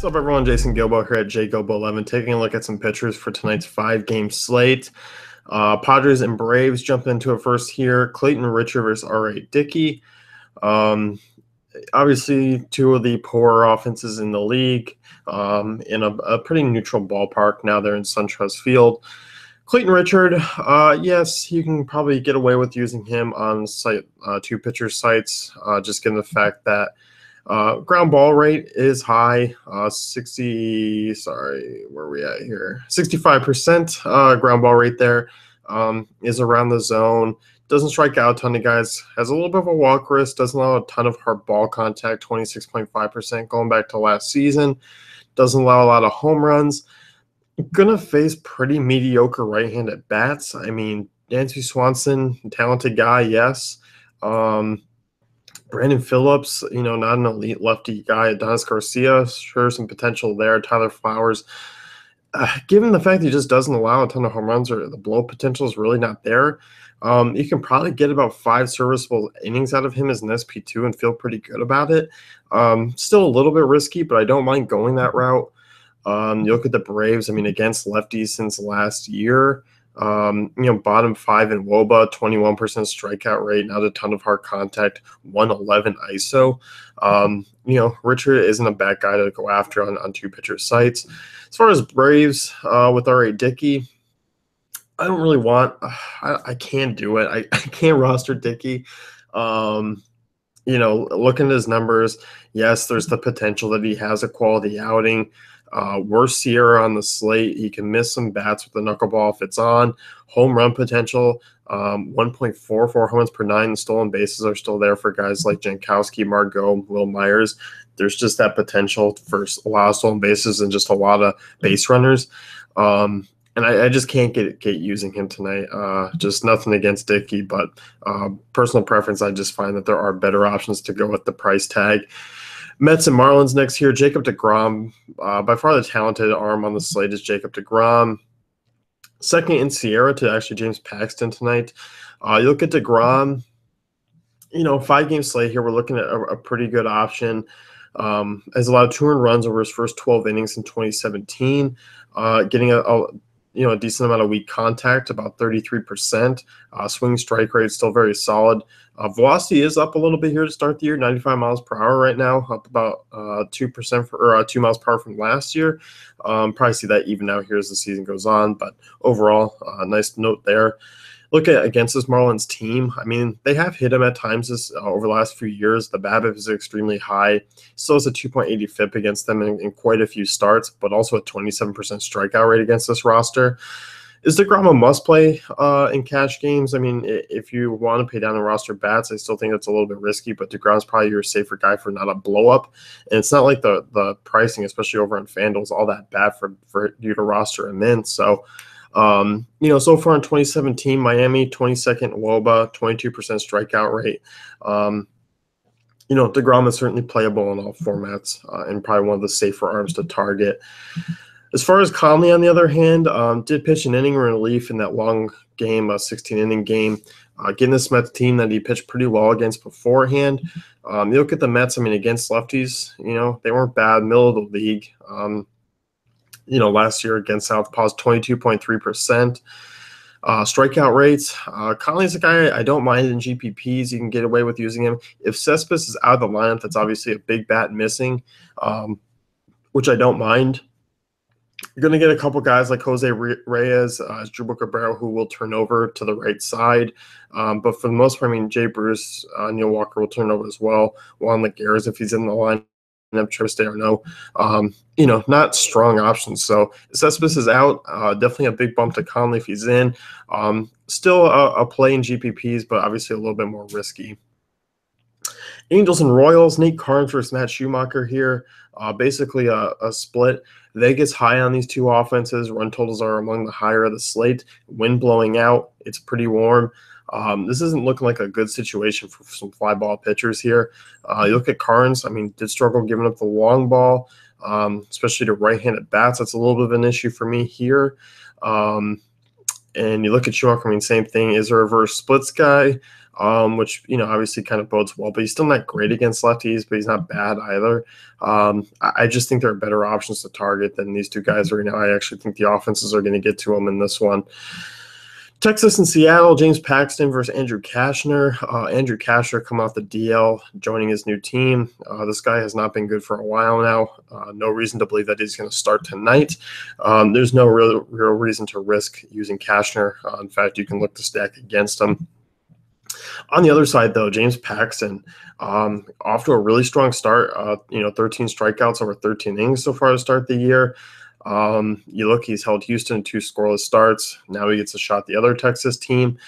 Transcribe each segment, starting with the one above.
What's up, everyone? Jason Gilbo here at JGilbo11, taking a look at some pitchers for tonight's 5-game slate. Padres and Braves jump into it first here. Clayton Richard versus R.A. Dickey. Obviously, two of the poorer offenses in the league, in a pretty neutral ballpark. Now they're in SunTrust Field. Clayton Richard, yes, you can probably get away with using him on site, two pitcher sites, just given the fact that ground ball rate is high, 65% ground ball rate there, is around the zone. Doesn't strike out a ton of guys, has a little bit of a walk risk, doesn't allow a ton of hard ball contact, 26.5% going back to last season. Doesn't allow a lot of home runs. Gonna face pretty mediocre right-handed bats. I mean, Dansby Swanson, talented guy, yes. Brandon Phillips, not an elite lefty guy. Adonis Garcia, sure, some potential there. Tyler Flowers. Given the fact that he just doesn't allow a ton of home runs, or the blow potential is really not there, you can probably get about 5 serviceable innings out of him as an SP2 and feel pretty good about it. Still a little bit risky, but I don't mind going that route. You look at the Braves, against lefties since last year, bottom 5 in WOBA, 21% strikeout rate, not a ton of hard contact, 111 ISO. Richard isn't a bad guy to go after on two pitcher sites. As far as Braves, with R.A. Dickey, I don't really want, I can't do it. I can't roster Dickey. Looking at his numbers, yes, there's the potential that he has a quality outing. Worst Sierra on the slate. He can miss some bats with the knuckleball if it's on. Home run potential, 1.44 home runs per 9. The stolen bases are still there for guys like Jankowski, Margot, Will Myers. There's just that potential for a lot of stolen bases and just a lot of base runners. And I just can't get using him tonight. Just nothing against Dickey, but personal preference, I just find that there are better options to go with the price tag. Mets and Marlins next here. Jacob deGrom, by far the talented arm on the slate is Jacob deGrom. Second in Sierra to actually James Paxton tonight. You look at deGrom, 5-game slate here. We're looking at a pretty good option. Has allowed 2 earned runs over his first 12 innings in 2017. Getting a decent amount of weak contact, about 33%. Swing strike rate still very solid. Velocity is up a little bit here to start the year, 95 miles per hour right now, up about 2% 2 miles per hour from last year. Probably see that even out here as the season goes on, but overall, nice note there. Look at against this Marlins team. They have hit him at times over the last few years. The BABIP is extremely high. Still has a 2.80 FIP against them in quite a few starts, but also a 27% strikeout rate against this roster. Is deGrom a must-play in cash games? If you want to pay down the roster bats, I still think that's a little bit risky, but deGrom's probably your safer guy for not a blow-up. And it's not like the pricing, especially over on FanDuel, is all that bad for you to roster him in. So, so far in 2017, Miami, 22nd WOBA, 22% strikeout rate. deGrom is certainly playable in all formats and probably one of the safer arms to target. As far as Conley, on the other hand, did pitch an inning relief in that long game, a 16-inning game. Getting this Mets team that he pitched pretty well against beforehand. You look at the Mets, against lefties, they weren't bad, middle of the league. Last year against Southpaws, 22.3%. Strikeout rates. Conley's a guy I don't mind in GPPs. You can get away with using him. If Cespedes is out of the lineup, that's obviously a big bat missing, which I don't mind. You're going to get a couple guys like Jose Reyes, Asdrubal Cabrera, who will turn over to the right side. But for the most part, Jay Bruce, Neil Walker will turn over as well. Juan Lagares, if he's in the lineup, Triste or no, not strong options. So Cespedes is out. Definitely a big bump to Conley if he's in. Still a play in GPPs, but obviously a little bit more risky. Angels and Royals, Nate Karns versus Matt Schumacher here. Basically a split. Vegas high on these two offenses. Run totals are among the higher of the slate. Wind blowing out. It's pretty warm. This isn't looking like a good situation for some fly ball pitchers here. You look at Karns, did struggle giving up the long ball, especially to right-handed bats. That's a little bit of an issue for me here. And you look at Shook, I mean, same thing. Is a reverse splits guy, which, obviously kind of bodes well, but he's still not great against lefties, but he's not bad either. I just think there are better options to target than these two guys right now. I actually think the offenses are going to get to him in this one. Texas and Seattle, James Paxton versus Andrew Cashner. Andrew Cashner come off the DL, joining his new team. This guy has not been good for a while now. No reason to believe that he's going to start tonight. There's no real reason to risk using Cashner. In fact, you can look to stack against him. On the other side, though, James Paxton, off to a really strong start. 13 strikeouts over 13 innings so far to start the year. You look, he's held Houston 2 scoreless starts. Now he gets a shot at the other Texas team.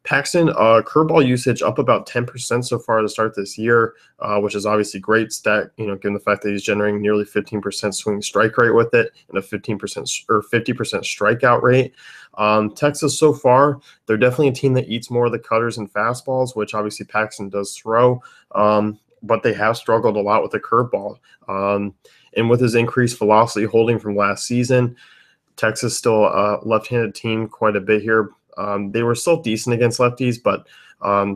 Paxton, curveball usage up about 10% so far to start this year, which is obviously great stat, given the fact that he's generating nearly 15% swing strike rate with it and a 15% or 50% strikeout rate. Texas so far, they're definitely a team that eats more of the cutters and fastballs, which obviously Paxton does throw, but they have struggled a lot with the curveball. And with his increased velocity holding from last season, Texas still a left-handed team quite a bit here. They were still decent against lefties, but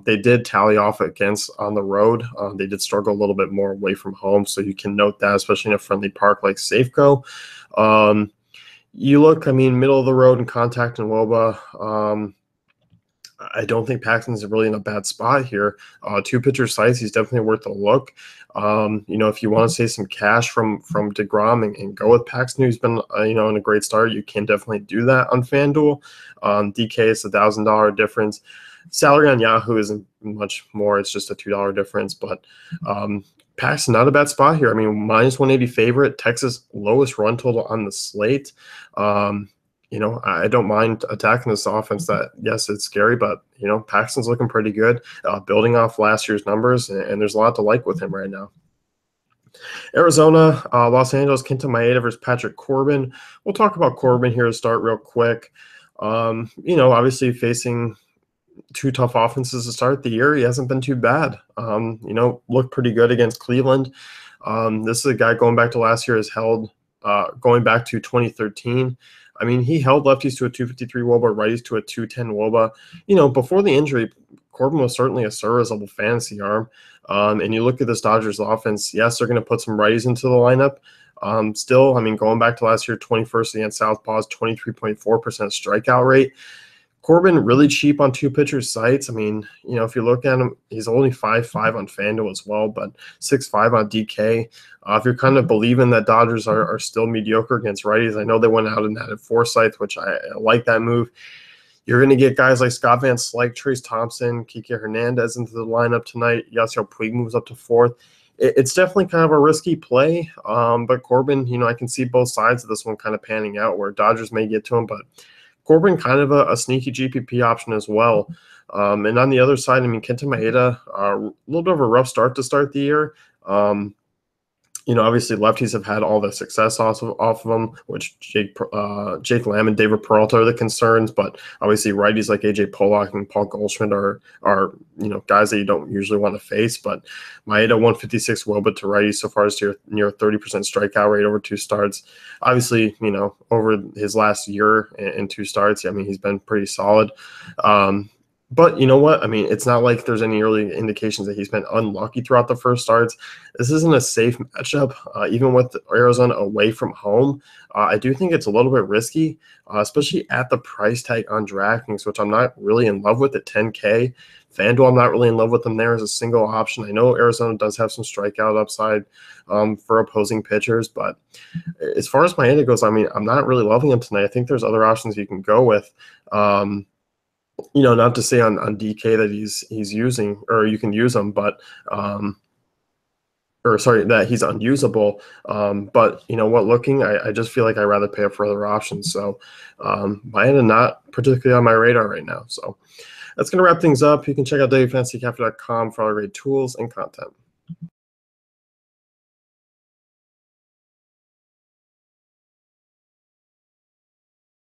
they did tally off against on the road. They did struggle a little bit more away from home, so you can note that, especially in a friendly park like Safeco. You look, middle of the road in contact and WOBA. I don't think Paxton's really in a bad spot here. 2 pitcher sites, he's definitely worth a look. If you want to save some cash from deGrom and go with Paxton, who's been in a great start, you can definitely do that on FanDuel. DK is $1,000 difference. Salary on Yahoo isn't much more; it's just a $2 difference. But Paxton, not a bad spot here. Minus 180 favorite. Texas lowest run total on the slate. I don't mind attacking this offense that, yes, it's scary, but, Paxton's looking pretty good, building off last year's numbers, and there's a lot to like with him right now. Arizona, Los Angeles, Kenta Maeda versus Patrick Corbin. We'll talk about Corbin here to start real quick. Obviously facing 2 tough offenses to start the year, he hasn't been too bad. Looked pretty good against Cleveland. This is a guy going back to last year, going back to 2013. He held lefties to a 253 WOBA, righties to a 210 WOBA. Before the injury, Corbin was certainly a serviceable fantasy arm. And you look at this Dodgers offense, yes, they're going to put some righties into the lineup. Still, going back to last year, 21st against Southpaws, 23.4% strikeout rate. Corbin really cheap on 2 pitcher sites. If you look at him, he's only 5.5 on FanDuel as well, but 6.5 on DK. If you're kind of believing that Dodgers are still mediocre against righties, I know they went out and added Forsythe, which I like that move. You're going to get guys like Scott Van Slyke, Trace Thompson, Kike Hernandez into the lineup tonight. Yasiel Puig moves up to 4th. It's definitely kind of a risky play, but Corbin, I can see both sides of this one kind of panning out where Dodgers may get to him, but Corbin kind of a sneaky GPP option as well. And on the other side, Kenta Maeda, a little bit of a rough start to start the year. Obviously lefties have had all the success off of them, which Jake Lamb and David Peralta are the concerns, but obviously righties like AJ Pollock and Paul Goldschmidt are guys that you don't usually want to face. But Maeda 156 WOBA to righties so far is near 30% strikeout rate over 2 starts. Obviously, over his last year and 2 starts, he's been pretty solid. But you know what? It's not like there's any early indications that he's been unlucky throughout the first starts. This isn't a safe matchup, even with Arizona away from home. I do think it's a little bit risky, especially at the price tag on DraftKings, which I'm not really in love with at $10K. FanDuel, I'm not really in love with them there as a single option. I know Arizona does have some strikeout upside for opposing pitchers, but as far as Maeda goes, I'm not really loving him tonight. I think there's other options you can go with. Not to say on DK that he's using, or you can use him, but that he's unusable. But looking, I just feel like I'd rather pay up for other options. So Maeda not particularly on my radar right now. So that's going to wrap things up. You can check out dailyfantasycapper.com for all great tools and content.